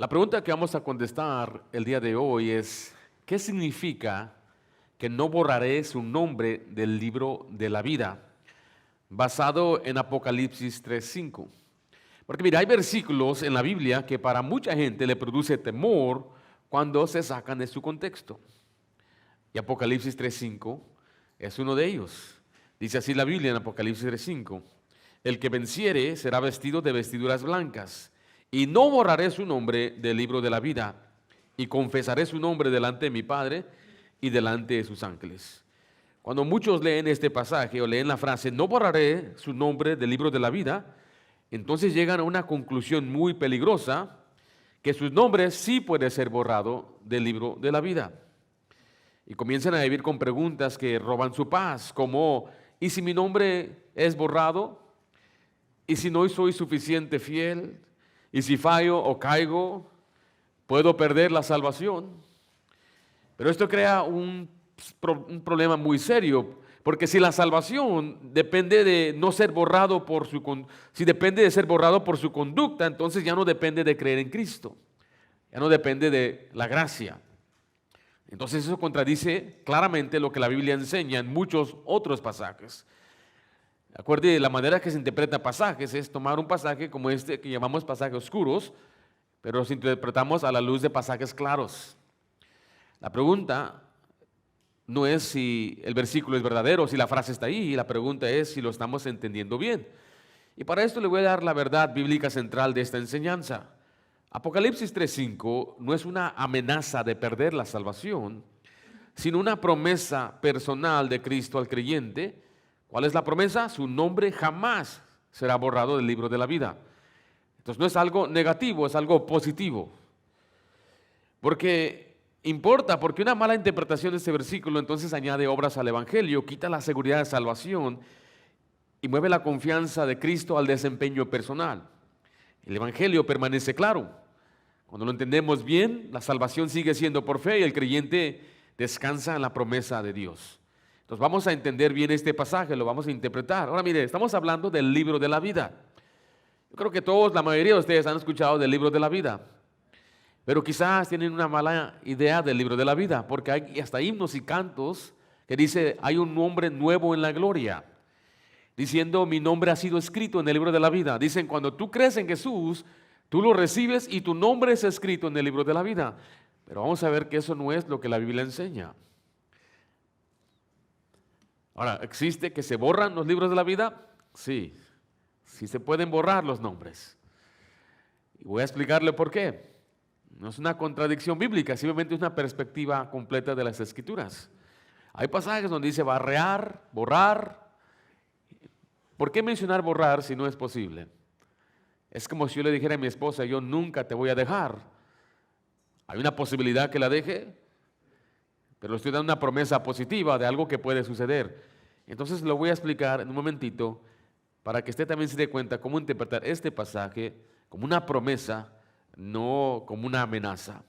La pregunta que vamos a contestar el día de hoy es, ¿qué significa que no borraré su nombre del libro de la vida? Basado en Apocalipsis 3:5. Porque mira, hay versículos en la Biblia que para mucha gente le produce temor cuando se sacan de su contexto. Y Apocalipsis 3:5 es uno de ellos. Dice así la Biblia en Apocalipsis 3:5. El que venciere será vestido de vestiduras blancas, y no borraré su nombre del libro de la vida, y confesaré su nombre delante de mi Padre y delante de sus ángeles. Cuando muchos leen este pasaje o leen la frase, no borraré su nombre del libro de la vida, entonces llegan a una conclusión muy peligrosa, que su nombre sí puede ser borrado del libro de la vida. Y comienzan a vivir con preguntas que roban su paz, como, ¿y si mi nombre es borrado? ¿Y si no soy suficiente fiel? ¿Y si fallo o caigo? ¿Puedo perder la salvación? Pero esto crea un problema muy serio, porque si la salvación depende de no ser borrado si depende de ser borrado por su conducta, entonces ya no depende de creer en Cristo, ya no depende de la gracia. Entonces eso contradice claramente lo que la Biblia enseña en muchos otros pasajes. Acuerde, la manera que se interpreta pasajes es tomar un pasaje como este que llamamos pasajes oscuros, pero los interpretamos a la luz de pasajes claros. La pregunta no es si el versículo es verdadero, si la frase está ahí, la pregunta es si lo estamos entendiendo bien. Y para esto le voy a dar la verdad bíblica central de esta enseñanza. Apocalipsis 3:5 no es una amenaza de perder la salvación, sino una promesa personal de Cristo al creyente. ¿Cuál es la promesa? Su nombre jamás será borrado del libro de la vida. Entonces no es algo negativo, es algo positivo. Porque una mala interpretación de este versículo entonces añade obras al Evangelio, quita la seguridad de salvación y mueve la confianza de Cristo al desempeño personal. El Evangelio permanece claro. Cuando lo entendemos bien, la salvación sigue siendo por fe y el creyente descansa en la promesa de Dios. Entonces vamos a entender bien este pasaje, lo vamos a interpretar. Ahora mire, estamos hablando del libro de la vida. Yo creo que todos, la mayoría de ustedes han escuchado del libro de la vida, pero quizás tienen una mala idea del libro de la vida, porque hay hasta himnos y cantos que dice, hay un nombre nuevo en la gloria, diciendo, mi nombre ha sido escrito en el libro de la vida. Dicen, cuando tú crees en Jesús, tú lo recibes y tu nombre es escrito en el libro de la vida. Pero vamos a ver que eso no es lo que la Biblia enseña. Ahora, ¿existe que se borran los libros de la vida? Sí, sí se pueden borrar los nombres. Y voy a explicarle por qué. No es una contradicción bíblica, simplemente es una perspectiva completa de las Escrituras. Hay pasajes donde dice barrear, borrar. ¿Por qué mencionar borrar si no es posible? Es como si yo le dijera a mi esposa, yo nunca te voy a dejar. ¿Hay una posibilidad que la deje? Pero estoy dando una promesa positiva de algo que puede suceder. Entonces lo voy a explicar en un momentito para que usted también se dé cuenta cómo interpretar este pasaje como una promesa, no como una amenaza.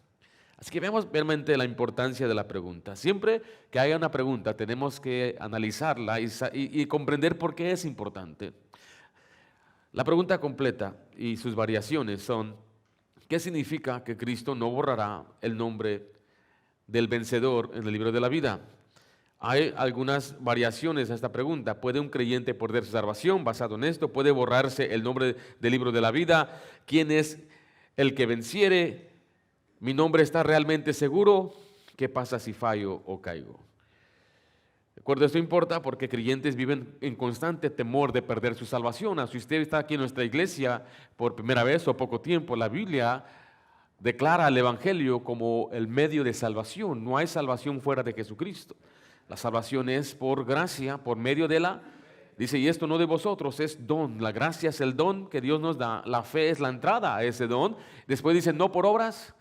Así que veamos realmente la importancia de la pregunta. Siempre que haya una pregunta tenemos que analizarla y comprender por qué es importante. La pregunta completa y sus variaciones son, ¿qué significa que Cristo no borrará el nombre del vencedor en el libro de la vida? Hay algunas variaciones a esta pregunta. ¿Puede un creyente perder su salvación basado en esto? ¿Puede borrarse el nombre del libro de la vida? ¿Quién es el que venciere? ¿Mi nombre está realmente seguro? ¿Qué pasa si fallo o caigo? Recuerda, esto importa porque creyentes viven en constante temor de perder su salvación. Si usted está aquí en nuestra iglesia por primera vez o poco tiempo, la Biblia declara el Evangelio como el medio de salvación. No hay salvación fuera de Jesucristo. La salvación es por gracia, por medio de dice, y esto no de vosotros, es don. La gracia es el don que Dios nos da. La fe es la entrada a ese don. Después dice, no por obras,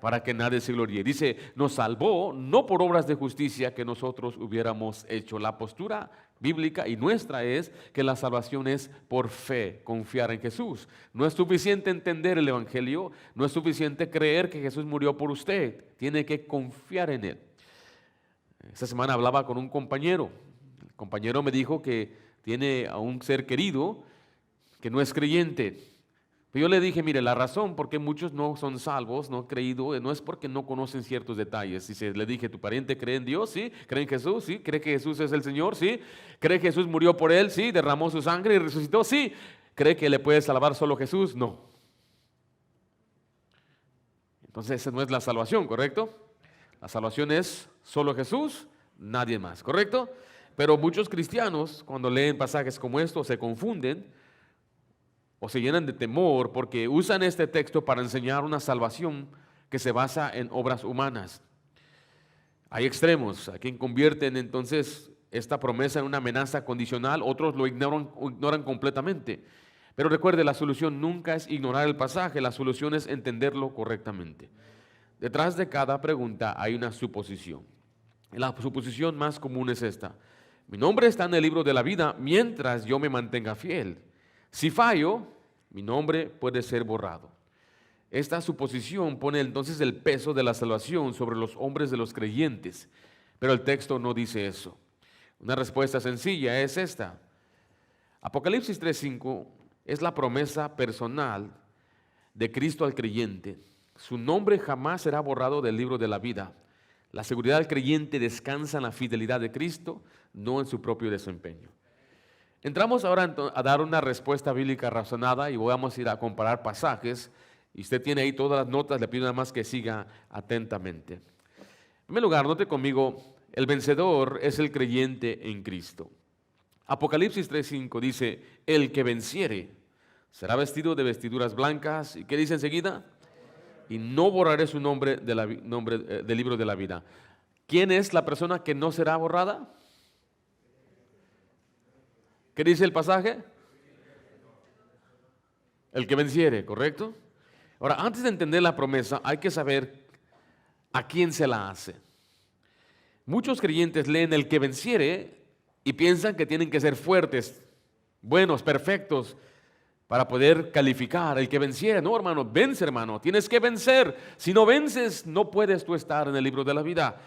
para que nadie se gloríe. Dice, nos salvó no por obras de justicia que nosotros hubiéramos hecho. La postura bíblica y nuestra es que la salvación es por fe, confiar en Jesús. No es suficiente entender el Evangelio, no es suficiente creer que Jesús murió por usted, tiene que confiar en Él. Esta semana hablaba con un compañero. El compañero me dijo que tiene a un ser querido que no es creyente. Pero yo le dije, mire, la razón por qué muchos no son salvos, no han creído, no es porque no conocen ciertos detalles. Dice, le dije, ¿tu pariente cree en Dios? Sí. ¿Cree en Jesús? Sí. ¿Cree que Jesús es el Señor? Sí. ¿Cree que Jesús murió por él? Sí. ¿Derramó su sangre y resucitó? Sí. ¿Cree que le puede salvar solo Jesús? No. Entonces esa no es la salvación, ¿correcto? La salvación es solo Jesús, nadie más, ¿correcto? Pero muchos cristianos, cuando leen pasajes como estos, se confunden o se llenan de temor porque usan este texto para enseñar una salvación que se basa en obras humanas. Hay extremos, hay quien convierten entonces esta promesa en una amenaza condicional, otros lo ignoran completamente. Pero recuerde, la solución nunca es ignorar el pasaje, la solución es entenderlo correctamente. Detrás de cada pregunta hay una suposición. La suposición más común es esta: mi nombre está en el libro de la vida mientras yo me mantenga fiel. Si fallo, mi nombre puede ser borrado. Esta suposición pone entonces el peso de la salvación sobre los hombres de los creyentes, pero el texto no dice eso. Una respuesta sencilla es esta. Apocalipsis 3:5 es la promesa personal de Cristo al creyente. Su nombre jamás será borrado del libro de la vida. La seguridad del creyente descansa en la fidelidad de Cristo, no en su propio desempeño. Entramos ahora a dar una respuesta bíblica razonada y vamos a ir a comparar pasajes. Y usted tiene ahí todas las notas, le pido nada más que siga atentamente. En primer lugar, note conmigo, el vencedor es el creyente en Cristo. Apocalipsis 3:5 dice, el que venciere será vestido de vestiduras blancas. ¿Y qué dice enseguida? Y no borraré su nombre del libro de la vida. ¿Quién es la persona que no será borrada? ¿Qué dice el pasaje? El que venciere, ¿correcto? Ahora, antes de entender la promesa, hay que saber a quién se la hace. Muchos creyentes leen el que venciere y piensan que tienen que ser fuertes, buenos, perfectos, para poder calificar. El que venciere, no hermano, vence hermano, tienes que vencer. Si no vences, no puedes tú estar en el libro de la vida.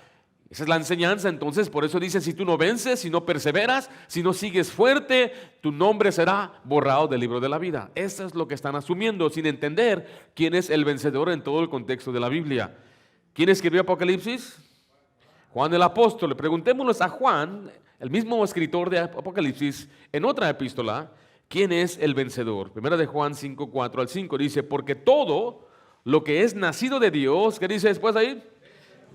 Esa es la enseñanza, entonces por eso dice, si tú no vences, si no perseveras, si no sigues fuerte, tu nombre será borrado del libro de la vida. Eso es lo que están asumiendo, sin entender quién es el vencedor en todo el contexto de la Biblia. ¿Quién escribió Apocalipsis? Juan el apóstol. Preguntémonos a Juan, el mismo escritor de Apocalipsis, en otra epístola, ¿quién es el vencedor? Primera de Juan 5:4-5 dice, porque todo lo que es nacido de Dios, ¿qué dice después ahí?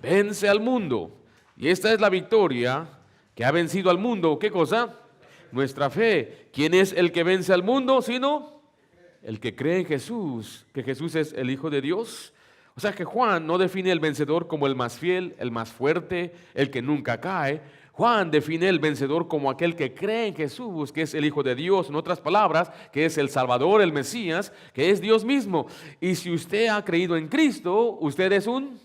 Vence al mundo. Y esta es la victoria que ha vencido al mundo. ¿Qué cosa? Nuestra fe. ¿Quién es el que vence al mundo? Sino el que cree en Jesús, que Jesús es el Hijo de Dios. O sea que Juan no define el vencedor como el más fiel, el más fuerte, el que nunca cae. Juan define el vencedor como aquel que cree en Jesús, que es el Hijo de Dios, en otras palabras, que es el Salvador, el Mesías, que es Dios mismo. Y si usted ha creído en Cristo, usted es un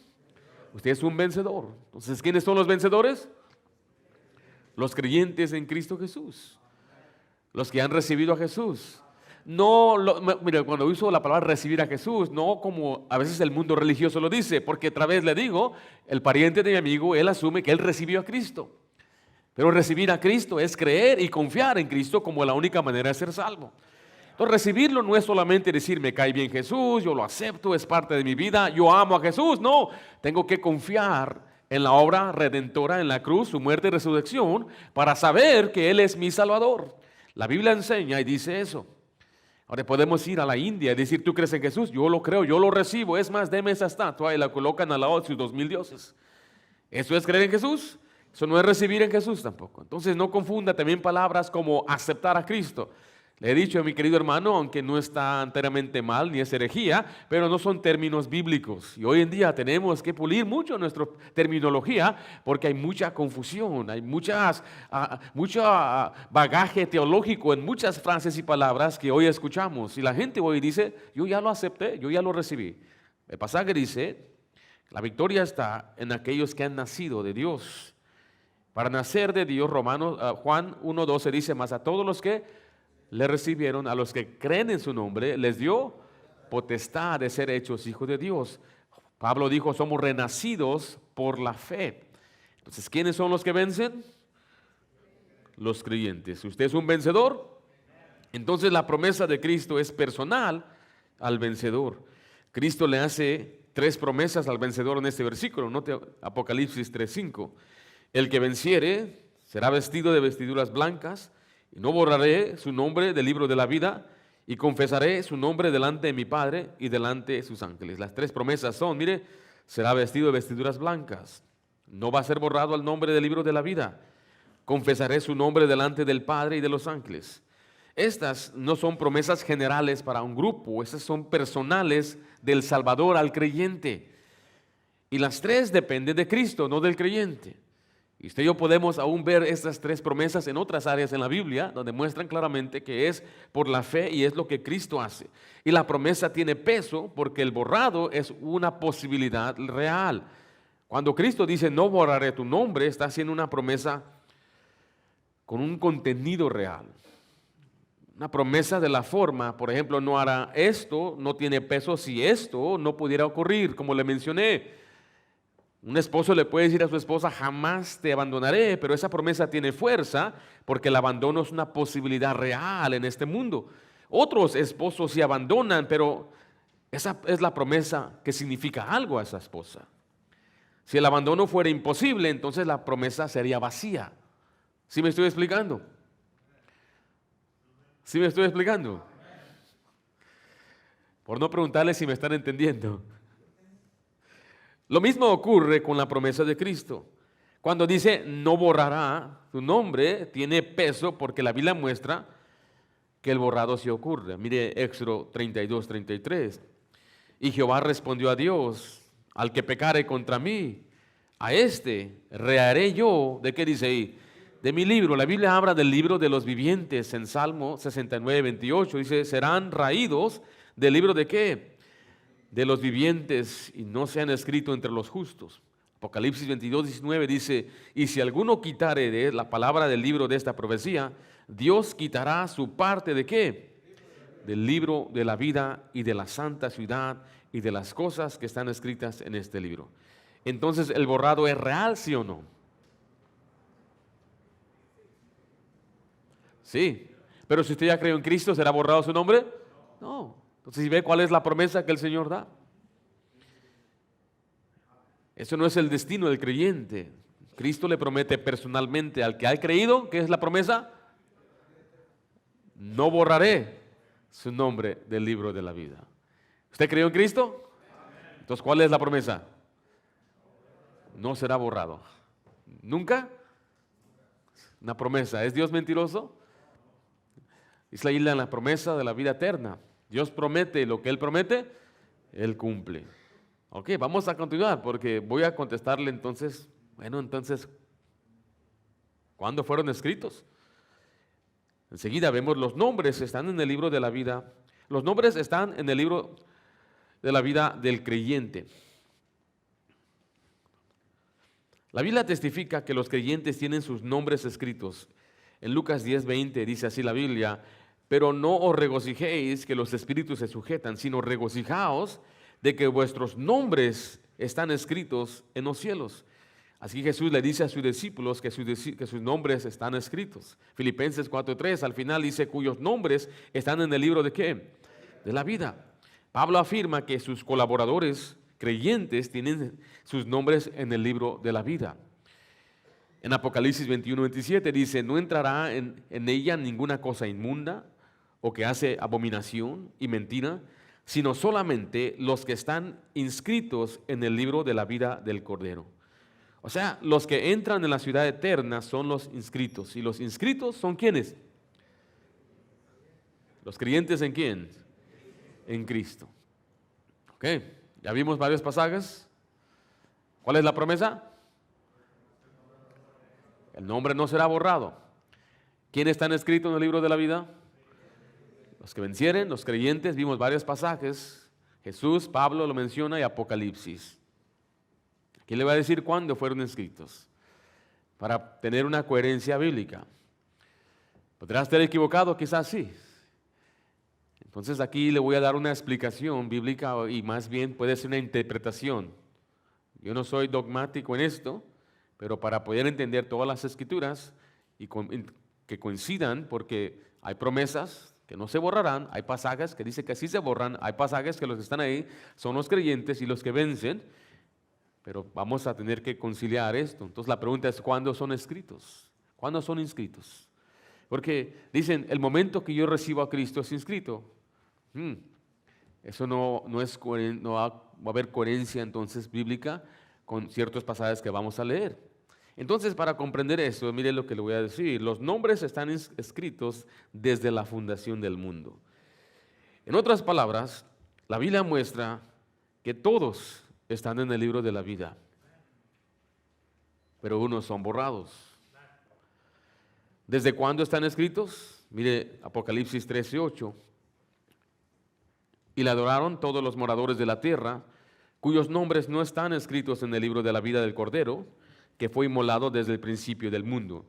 vencedor. Entonces, ¿quiénes son los vencedores? Los creyentes en Cristo Jesús, los que han recibido a Jesús. Mira, cuando uso la palabra recibir a Jesús, no como a veces el mundo religioso lo dice, porque otra vez le digo, el pariente de mi amigo, él asume que él recibió a Cristo. Pero recibir a Cristo es creer y confiar en Cristo como la única manera de ser salvo. Entonces, recibirlo no es solamente decir, me cae bien Jesús, yo lo acepto, es parte de mi vida, yo amo a Jesús. No, tengo que confiar en la obra redentora en la cruz, su muerte y resurrección, para saber que Él es mi Salvador. La Biblia enseña y dice eso. Ahora podemos ir a la India y decir, ¿tú crees en Jesús? Yo lo creo, yo lo recibo. Es más, deme esa estatua y la colocan al lado de sus 2000 dioses. ¿Eso es creer en Jesús? Eso no es recibir en Jesús tampoco. Entonces no confunda también palabras como aceptar a Cristo. Le he dicho a mi querido hermano, aunque no está enteramente mal ni es herejía, pero no son términos bíblicos. Y hoy en día tenemos que pulir mucho nuestra terminología porque hay mucha confusión, hay mucho bagaje teológico en muchas frases y palabras que hoy escuchamos. Y la gente hoy dice, yo ya lo acepté, yo ya lo recibí. El pasaje dice, la victoria está en aquellos que han nacido de Dios. Para nacer de Dios, Juan 1:12 dice, más a todos los que le recibieron, a los que creen en su nombre, les dio potestad de ser hechos hijos de Dios. Pablo dijo, somos renacidos por la fe. Entonces, ¿quiénes son los que vencen? Los creyentes. ¿Usted es un vencedor? Entonces la promesa de Cristo es personal, al vencedor. Cristo le hace 3 promesas al vencedor en este versículo. Note Apocalipsis 3:5. El que venciere será vestido de vestiduras blancas, y no borraré su nombre del libro de la vida, y confesaré su nombre delante de mi Padre y delante de sus ángeles. Las 3 promesas son, mire, será vestido de vestiduras blancas, no va a ser borrado el nombre del libro de la vida, confesaré su nombre delante del Padre y de los ángeles. Estas no son promesas generales para un grupo, estas son personales del Salvador al creyente. Y las 3 dependen de Cristo, no del creyente. Y usted y yo podemos aún ver estas 3 promesas en otras áreas en la Biblia, donde muestran claramente que es por la fe y es lo que Cristo hace. Y la promesa tiene peso porque el borrado es una posibilidad real. Cuando Cristo dice, no borraré tu nombre, está haciendo una promesa con un contenido real. Una promesa de la forma, por ejemplo, no hará esto, no tiene peso si esto no pudiera ocurrir, como le mencioné. Un esposo le puede decir a su esposa, jamás te abandonaré, pero esa promesa tiene fuerza porque el abandono es una posibilidad real en este mundo. Otros esposos se abandonan, pero esa es la promesa que significa algo a esa esposa. Si el abandono fuera imposible, entonces la promesa sería vacía. ¿Sí me estoy explicando? ¿Sí me estoy explicando? Por no preguntarle si me están entendiendo. Lo mismo ocurre con la promesa de Cristo. Cuando dice no borrará tu nombre, tiene peso porque la Biblia muestra que el borrado sí ocurre. Mire Éxodo 32:33. Y Jehová respondió a Dios, al que pecare contra mí, a este reharé yo. ¿De qué dice ahí? De mi libro. La Biblia habla del libro de los vivientes en Salmo 69:28. Dice, serán raídos del libro de qué? De los vivientes y no se han escrito entre los justos. Apocalipsis 22:19 dice, y si alguno quitare de la palabra del libro de esta profecía, Dios quitará su parte de qué? Del libro de la vida y de la santa ciudad y de las cosas que están escritas en este libro. Entonces, ¿el borrado es real, sí o no? Sí. Pero si usted ya creyó en Cristo, ¿será borrado su nombre? No. Entonces, si ve cuál es la promesa que el Señor da. Eso no es el destino del creyente. Cristo le promete personalmente al que ha creído, ¿qué es la promesa? No borraré su nombre del libro de la vida. ¿Usted creyó en Cristo? Entonces, ¿cuál es la promesa? No será borrado. ¿Nunca? Una promesa. ¿Es Dios mentiroso? Es la isla en la promesa de la vida eterna. Dios promete lo que Él promete, Él cumple. Ok, vamos a continuar porque voy a contestarle entonces, ¿cuándo fueron escritos? Enseguida vemos los nombres, están en el libro de la vida. Los nombres están en el libro de la vida del creyente. La Biblia testifica que los creyentes tienen sus nombres escritos. En Lucas 10:20 dice así la Biblia, pero no os regocijéis que los espíritus se sujetan, sino regocijaos de que vuestros nombres están escritos en los cielos. Así Jesús le dice a sus discípulos que sus nombres están escritos. Filipenses 4:3 al final dice cuyos nombres están en el libro de ¿qué? De la vida. Pablo afirma que sus colaboradores creyentes tienen sus nombres en el libro de la vida. En Apocalipsis 21:27 dice, no entrará en ella ninguna cosa inmunda o que hace abominación y mentira, sino solamente los que están inscritos en el libro de la vida del Cordero. O sea, los que entran en la ciudad eterna son los inscritos. ¿Y los inscritos son quiénes? ¿Los creyentes en quién? En Cristo. Ok, ya vimos varios pasajes. ¿Cuál es la promesa? El nombre no será borrado. ¿Quiénes están escritos en el libro de la vida? Los que vencieren, los creyentes. Vimos varios pasajes. Jesús, Pablo lo menciona y Apocalipsis. Aquí le va a decir cuándo fueron escritos, para tener una coherencia bíblica. ¿Podrá estar equivocado? Quizás sí. Entonces aquí le voy a dar una explicación bíblica y más bien puede ser una interpretación. Yo no soy dogmático en esto, pero para poder entender todas las escrituras y que coincidan, porque hay promesas que no se borrarán, hay pasajes que dicen que sí se borran, hay pasajes que los que están ahí son los creyentes y los que vencen, pero vamos a tener que conciliar esto. Entonces la pregunta es, ¿cuándo son escritos? ¿Cuándo son inscritos? Porque dicen, el momento que yo recibo a Cristo es inscrito. Eso no va a haber coherencia entonces bíblica con ciertos pasajes que vamos a leer. Entonces, para comprender esto, mire lo que le voy a decir. Los nombres están escritos desde la fundación del mundo. En otras palabras, la Biblia muestra que todos están en el libro de la vida, pero unos son borrados. ¿Desde cuándo están escritos? Mire, Apocalipsis 13:8. Y le adoraron todos los moradores de la tierra, cuyos nombres no están escritos en el libro de la vida del Cordero, que fue inmolado desde el principio del mundo.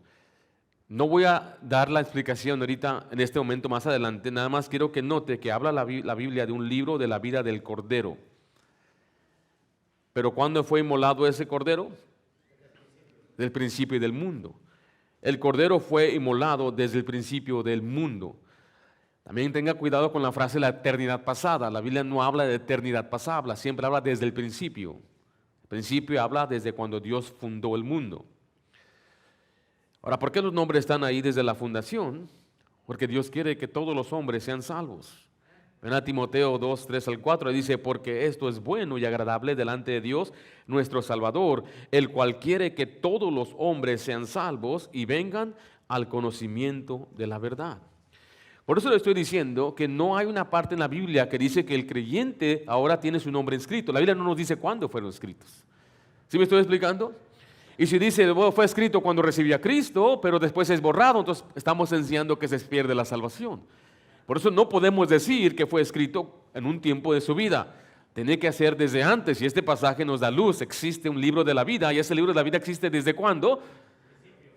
No voy a dar la explicación ahorita, en este momento, más adelante, nada más quiero que note que habla la Biblia de un libro de la vida del Cordero. Pero ¿cuándo fue inmolado ese Cordero? Del principio del mundo. El Cordero fue inmolado desde el principio del mundo. También tenga cuidado con la frase la eternidad pasada. La Biblia no habla de eternidad pasada, siempre habla desde el principio. El principio habla desde cuando Dios fundó el mundo. Ahora, ¿por qué los nombres están ahí desde la fundación? Porque Dios quiere que todos los hombres sean salvos. En Timoteo 2:3-4 dice, porque esto es bueno y agradable delante de Dios, nuestro Salvador, el cual quiere que todos los hombres sean salvos y vengan al conocimiento de la verdad. Por eso le estoy diciendo que no hay una parte en la Biblia que dice que el creyente ahora tiene su nombre escrito. La Biblia no nos dice cuándo fueron escritos. ¿Sí me estoy explicando? Y si dice, bueno, fue escrito cuando recibí a Cristo, pero después es borrado, entonces estamos enseñando que se pierde la salvación. Por eso no podemos decir que fue escrito en un tiempo de su vida. Tiene que hacer desde antes, y este pasaje nos da luz. Existe un libro de la vida, y ese libro de la vida existe ¿desde cuándo?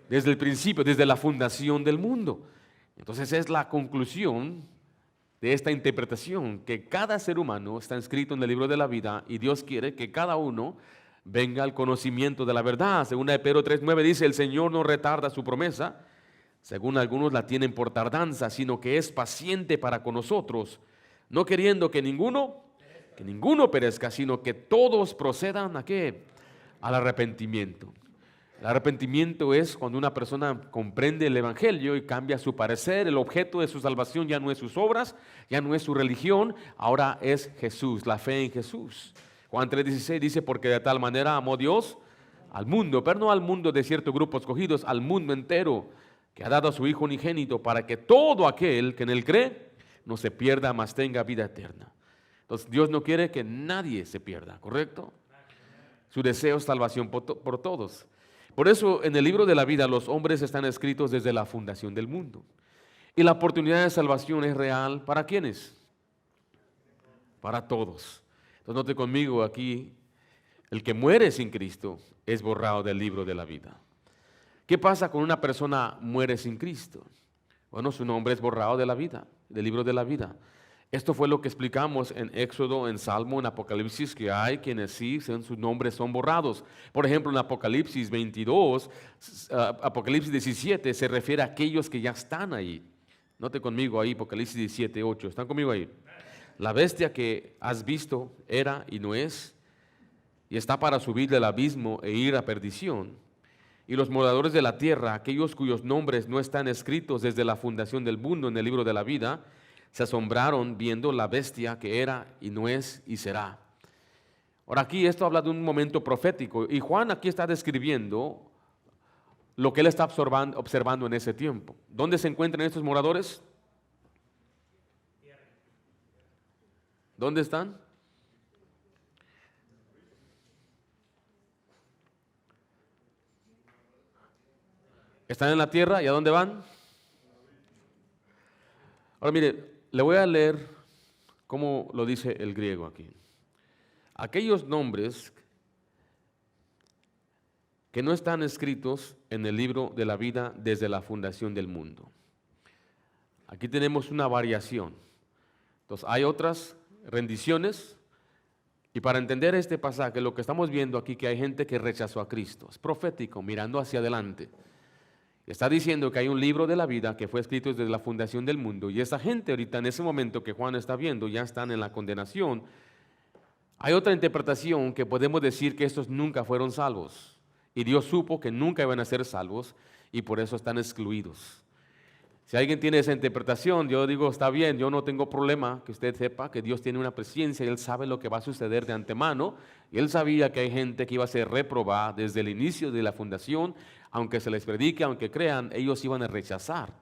Desde el principio, desde la fundación del mundo. Entonces es la conclusión de esta interpretación, que cada ser humano está inscrito en el libro de la vida, y Dios quiere que cada uno venga al conocimiento de la verdad. Según Pedro 3:9 dice, el Señor no retarda su promesa, según algunos la tienen por tardanza, sino que es paciente para con nosotros, no queriendo que ninguno perezca, sino que todos procedan ¿a qué? Al arrepentimiento. El arrepentimiento es cuando una persona comprende el Evangelio y cambia su parecer. El objeto de su salvación ya no es sus obras, ya no es su religión, ahora es Jesús, la fe en Jesús. Juan 3:16 dice, porque de tal manera amó Dios al mundo, pero no al mundo de cierto grupo escogidos, al mundo entero, que ha dado a su Hijo unigénito, para que todo aquel que en él cree no se pierda, mas tenga vida eterna. Entonces Dios no quiere que nadie se pierda, ¿correcto? Su deseo es salvación por todos. Por eso en el libro de la vida los hombres están escritos desde la fundación del mundo. Y la oportunidad de salvación es real, ¿para quiénes? Para todos. Entonces note conmigo aquí, el que muere sin Cristo es borrado del libro de la vida. ¿Qué pasa cuando una persona muere sin Cristo? Bueno, su nombre es borrado de la vida, del libro de la vida. Esto fue lo que explicamos en Éxodo, en Salmo, en Apocalipsis, que hay quienes sí, sus nombres son borrados. Por ejemplo, en Apocalipsis 22, Apocalipsis 17, se refiere a aquellos que ya están ahí. Note conmigo ahí, Apocalipsis 17:8. ¿Están conmigo ahí? La bestia que has visto era y no es, y está para subir del abismo e ir a perdición. Y los moradores de la tierra, aquellos cuyos nombres no están escritos desde la fundación del mundo en el libro de la vida, se asombraron viendo la bestia que era y no es y será. Ahora aquí esto habla de un momento profético, y Juan aquí está describiendo lo que él está observando en ese tiempo. ¿Dónde se encuentran estos moradores? ¿Dónde están? Están en la tierra, ¿y a dónde van? Ahora mire, le voy a leer cómo lo dice el griego aquí. Aquellos nombres que no están escritos en el libro de la vida desde la fundación del mundo. Aquí tenemos una variación. Entonces hay otras rendiciones, y para entender este pasaje, lo que estamos viendo aquí, que hay gente que rechazó a Cristo, es profético, mirando hacia adelante. Está diciendo que hay un libro de la vida que fue escrito desde la fundación del mundo, y esa gente ahorita en ese momento que Juan está viendo ya están en la condenación. Hay otra interpretación que podemos decir que estos nunca fueron salvos, y Dios supo que nunca iban a ser salvos y por eso están excluidos. Si alguien tiene esa interpretación, yo digo, está bien, yo no tengo problema que usted sepa que Dios tiene una presencia y Él sabe lo que va a suceder de antemano. Y Él sabía que hay gente que iba a ser reprobada desde el inicio de la fundación, aunque se les predique, aunque crean, ellos iban a rechazar.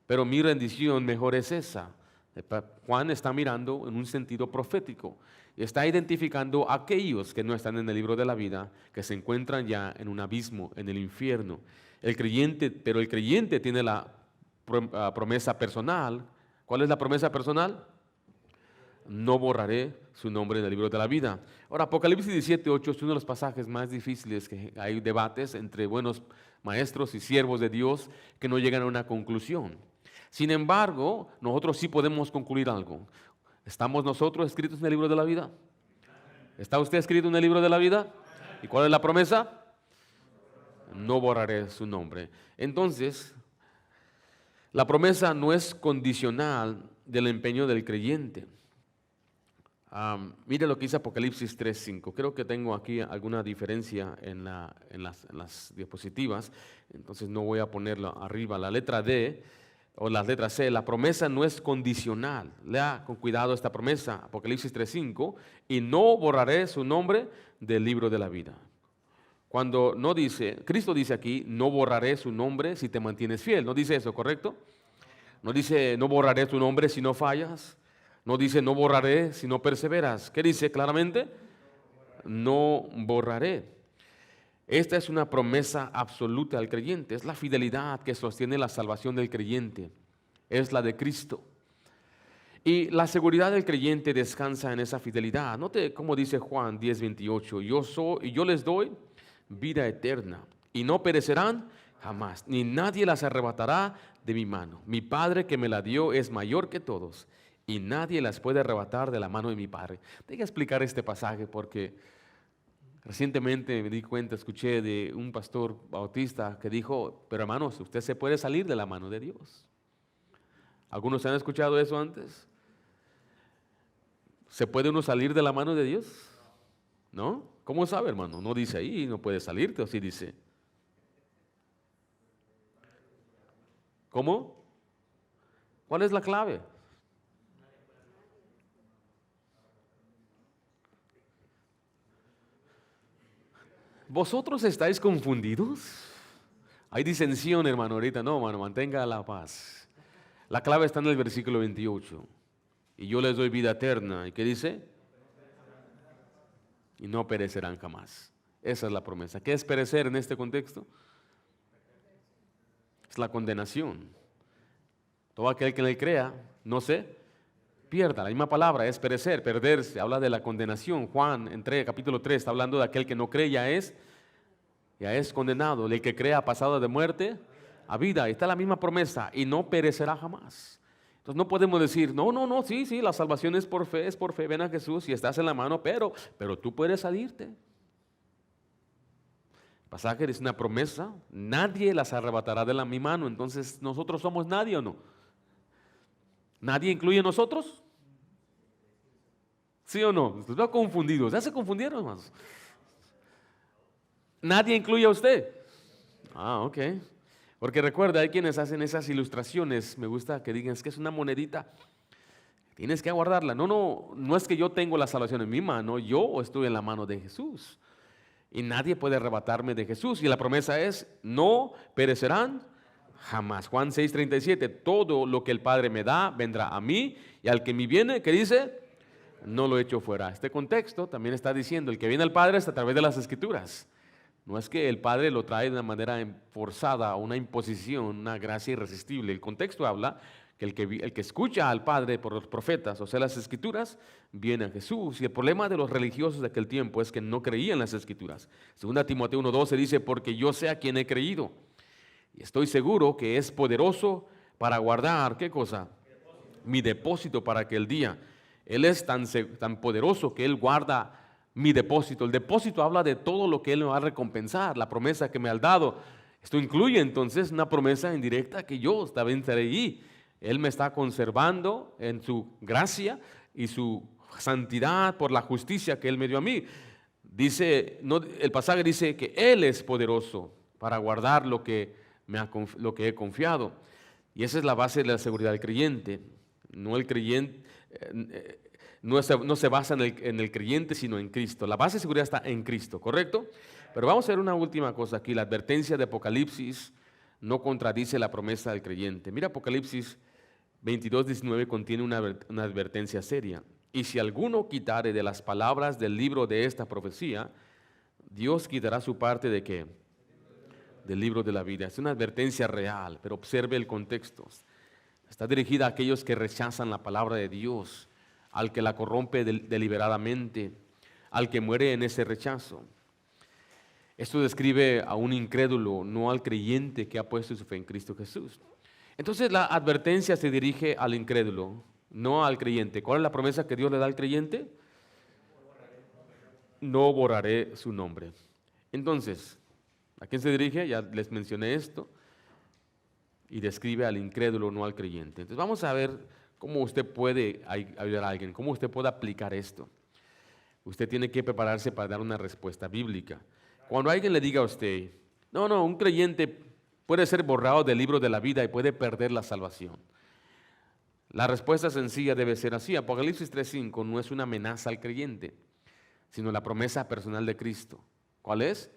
Pero mi rendición mejor es esa. Juan está mirando en un sentido profético. Está identificando a aquellos que no están en el libro de la vida, que se encuentran ya en un abismo, en el infierno. Pero el creyente tiene la promesa personal. ¿Cuál es la promesa personal? No borraré su nombre en el libro de la vida. Ahora, Apocalipsis 17:8 es uno de los pasajes más difíciles, que hay debates entre buenos maestros y siervos de Dios que no llegan a una conclusión. Sin embargo, nosotros sí podemos concluir algo. ¿Estamos nosotros escritos en el libro de la vida? ¿Está usted escrito en el libro de la vida? ¿Y cuál es la promesa? No borraré su nombre. Entonces, la promesa no es condicional del empeño del creyente. Mire lo que dice Apocalipsis 3:5. Creo que tengo aquí alguna diferencia en las diapositivas, entonces no voy a ponerlo arriba. La letra D o la letra C, la promesa no es condicional. Lea con cuidado esta promesa, Apocalipsis 3:5, y no borraré su nombre del libro de la vida. Cuando no dice, Cristo dice aquí, no borraré su nombre si te mantienes fiel. ¿No dice eso, correcto? No dice, no borraré tu nombre si no fallas. No dice, no borraré si no perseveras. ¿Qué dice claramente? No borraré. Esta es una promesa absoluta al creyente. Es la fidelidad que sostiene la salvación del creyente. Es la de Cristo. Y la seguridad del creyente descansa en esa fidelidad. Note cómo dice Juan 10:28. Yo les doy vida eterna y no perecerán jamás, ni nadie las arrebatará de mi mano. Mi Padre que me la dio es mayor que todos y nadie las puede arrebatar de la mano de mi Padre. Tengo que explicar este pasaje porque recientemente me di cuenta, escuché de un pastor bautista que dijo, pero hermanos, usted se puede salir de la mano de Dios. ¿Algunos han escuchado eso antes? ¿Se puede uno salir de la mano de Dios? ¿No? ¿Cómo sabe, hermano? No dice ahí, no puede salirte, o sí dice. ¿Cómo? ¿Cuál es la clave? ¿Vosotros estáis confundidos? Hay disensión, hermano, ahorita. No, hermano, mantenga la paz. La clave está en el versículo 28. Y yo les doy vida eterna. ¿Y qué dice? Y no perecerán jamás. Esa es la promesa. ¿Qué es perecer en este contexto? Es la condenación. Todo aquel que en él crea, no se pierda. La misma palabra es perecer, perderse. Habla de la condenación. Juan, capítulo 3, está hablando de aquel que no cree, ya es condenado. El que crea ha pasado de muerte a vida. Ahí está la misma promesa. Y no perecerá jamás. Entonces no podemos decir, no, sí, la salvación es por fe, ven a Jesús y estás en la mano, pero tú puedes salirte. El pasaje es una promesa, nadie las arrebatará de mi mano. Entonces, ¿nosotros somos nadie o no? ¿Nadie incluye a nosotros? ¿Sí o no? Estoy confundido, ¿ya se confundieron, hermanos? ¿Nadie incluye a usted? Ok. Porque recuerda, hay quienes hacen esas ilustraciones, me gusta que digan, es que es una monedita, tienes que guardarla. No es que yo tengo la salvación en mi mano, yo estoy en la mano de Jesús. Y nadie puede arrebatarme de Jesús. Y la promesa es, no perecerán jamás. Juan 6:37, todo lo que el Padre me da, vendrá a mí, y al que me viene, ¿qué dice? No lo echo fuera. Este contexto también está diciendo, el que viene al Padre es a través de las Escrituras. No es que el Padre lo trae de una manera forzada, una imposición, una gracia irresistible. El contexto habla que el que escucha al Padre por los profetas, o sea, las Escrituras, viene a Jesús. Y el problema de los religiosos de aquel tiempo es que no creían las Escrituras. 2 Timoteo 1:12 dice, porque yo sé a quien he creído. Y estoy seguro que es poderoso para guardar, ¿qué cosa? Mi depósito para aquel día. Él es tan poderoso que Él guarda mi depósito. El depósito habla de todo lo que Él me va a recompensar, la promesa que me ha dado. Esto incluye entonces una promesa indirecta que yo también estaré allí. Él me está conservando en su gracia y su santidad por la justicia que Él me dio a mí. Dice, no, el pasaje dice que Él es poderoso para guardar lo que he confiado. Y esa es la base de la seguridad del creyente. No el creyente, no se basa en el creyente, sino en Cristo. La base de seguridad está en Cristo, ¿correcto? Pero vamos a ver una última cosa aquí. La advertencia de Apocalipsis no contradice la promesa del creyente. Mira, Apocalipsis 22:19 contiene una advertencia seria. Y si alguno quitare de las palabras del libro de esta profecía, Dios quitará su parte ¿de qué? Del libro de la vida. Es una advertencia real, pero observe el contexto. Está dirigida a aquellos que rechazan la palabra de Dios, al que la corrompe deliberadamente, al que muere en ese rechazo. Esto describe a un incrédulo, no al creyente que ha puesto su fe en Cristo Jesús. Entonces la advertencia se dirige al incrédulo, no al creyente. ¿Cuál es la promesa que Dios le da al creyente? No borraré su nombre. Entonces, ¿a quién se dirige? Ya les mencioné esto. Y describe al incrédulo, no al creyente. Entonces vamos a ver cómo usted puede ayudar a alguien, cómo usted puede aplicar esto. Usted tiene que prepararse para dar una respuesta bíblica. Cuando alguien le diga a usted, no, un creyente puede ser borrado del libro de la vida y puede perder la salvación. La respuesta sencilla debe ser así. Apocalipsis 3:5 no es una amenaza al creyente, sino la promesa personal de Cristo. ¿Cuál es?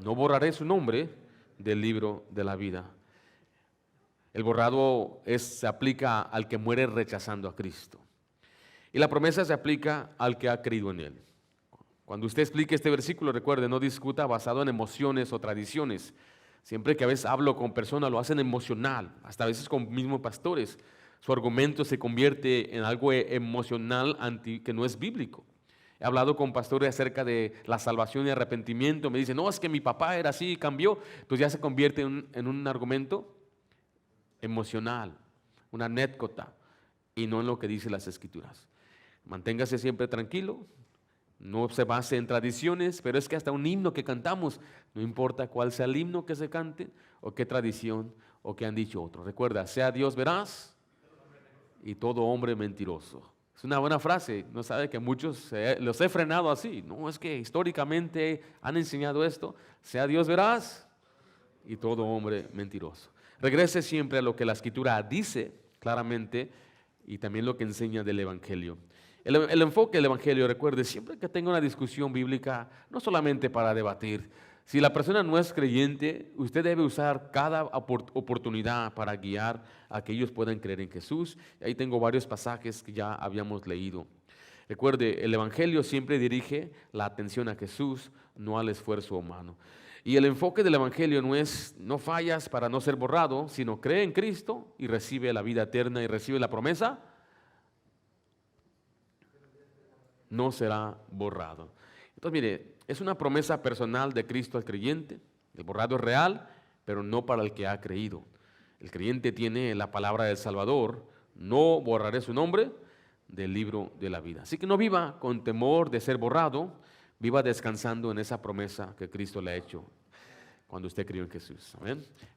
No borraré su nombre del libro de la vida. El borrado se aplica al que muere rechazando a Cristo. Y la promesa se aplica al que ha creído en Él. Cuando usted explique este versículo, recuerde, no discuta basado en emociones o tradiciones. Siempre que a veces hablo con personas, lo hacen emocional, hasta a veces con mismos pastores. Su argumento se convierte en algo emocional que no es bíblico. He hablado con pastores acerca de la salvación y arrepentimiento. Me dicen, no, es que mi papá era así y cambió. Entonces ya se convierte en un argumento emocional, una anécdota, y no en lo que dicen las Escrituras. Manténgase siempre tranquilo, no se base en tradiciones, pero es que hasta un himno que cantamos, no importa cuál sea el himno que se cante, o qué tradición, o qué han dicho otros. Recuerda, sea Dios veraz y todo hombre mentiroso. Es una buena frase, no sabe que muchos los he frenado así. No, es que históricamente han enseñado esto, sea Dios veraz y todo hombre mentiroso. Regrese siempre a lo que la Escritura dice claramente y también lo que enseña del Evangelio. El enfoque del Evangelio, recuerde, siempre que tenga una discusión bíblica, no solamente para debatir. Si la persona no es creyente, usted debe usar cada oportunidad para guiar a que ellos puedan creer en Jesús. Ahí tengo varios pasajes que ya habíamos leído. Recuerde, el Evangelio siempre dirige la atención a Jesús, no al esfuerzo humano. Y el enfoque del Evangelio no es, no fallas para no ser borrado, sino cree en Cristo y recibe la vida eterna y recibe la promesa, no será borrado. Entonces, mire, es una promesa personal de Cristo al creyente. El borrado es real, pero no para el que ha creído. El creyente tiene la palabra del Salvador, no borraré su nombre del libro de la vida. Así que no viva con temor de ser borrado, viva descansando en esa promesa que Cristo le ha hecho cuando usted creyó en Jesús. Amén.